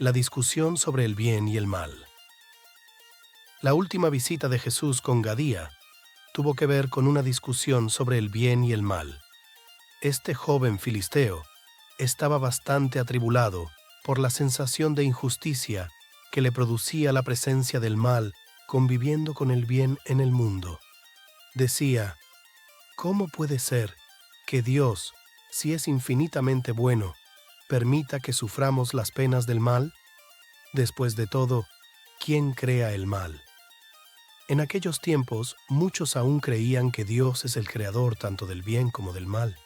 La discusión sobre el bien y el mal. La última visita de Jesús con Gadía tuvo que ver con una discusión sobre el bien y el mal. Este joven filisteo estaba bastante atribulado por la sensación de injusticia que le producía la presencia del mal conviviendo con el bien en el mundo. Decía: ¿cómo puede ser que Dios, si es infinitamente bueno, permita que suframos las penas del mal? Después de todo, ¿quién crea el mal? En aquellos tiempos, muchos aún creían que Dios es el creador tanto del bien como del mal,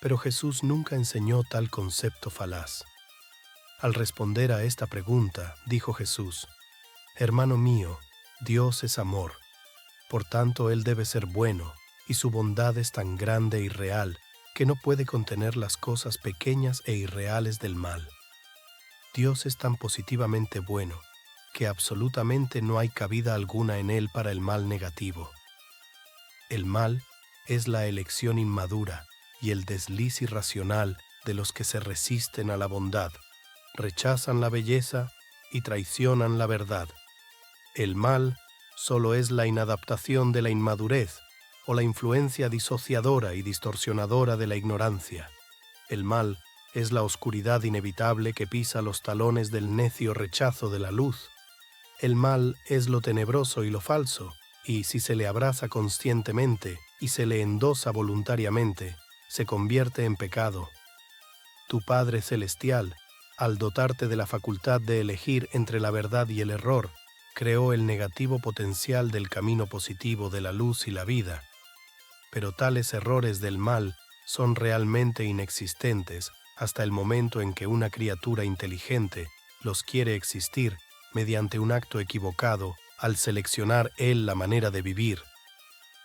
pero Jesús nunca enseñó tal concepto falaz. Al responder a esta pregunta, dijo Jesús: Hermano mío, Dios es amor, por tanto Él debe ser bueno, y su bondad es tan grande y real que no puede contener las cosas pequeñas e irreales del mal. Dios es tan positivamente bueno que absolutamente no hay cabida alguna en Él para el mal negativo. El mal es la elección inmadura y el desliz irracional de los que se resisten a la bondad, rechazan la belleza y traicionan la verdad. El mal solo es la inadaptación de la inmadurez o la influencia disociadora y distorsionadora de la ignorancia. El mal es la oscuridad inevitable que pisa los talones del necio rechazo de la luz. El mal es lo tenebroso y lo falso, y si se le abraza conscientemente y se le endosa voluntariamente, se convierte en pecado. Tu Padre Celestial, al dotarte de la facultad de elegir entre la verdad y el error, creó el negativo potencial del camino positivo de la luz y la vida. Pero tales errores del mal son realmente inexistentes hasta el momento en que una criatura inteligente los quiere existir mediante un acto equivocado al seleccionar él la manera de vivir.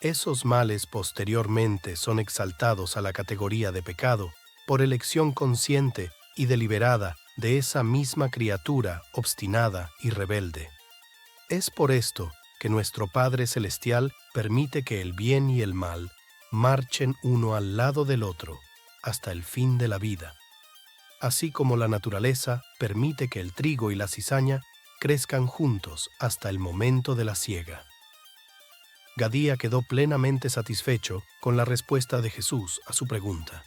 Esos males posteriormente son exaltados a la categoría de pecado por elección consciente y deliberada de esa misma criatura obstinada y rebelde. Es por esto que nuestro Padre Celestial permite que el bien y el mal marchen uno al lado del otro hasta el fin de la vida, así como la naturaleza permite que el trigo y la cizaña crezcan juntos hasta el momento de la siega. Gadía quedó plenamente satisfecho con la respuesta de Jesús a su pregunta.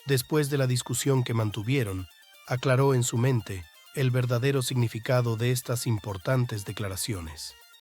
Después de la discusión que mantuvieron, aclaró en su mente el verdadero significado de estas importantes declaraciones.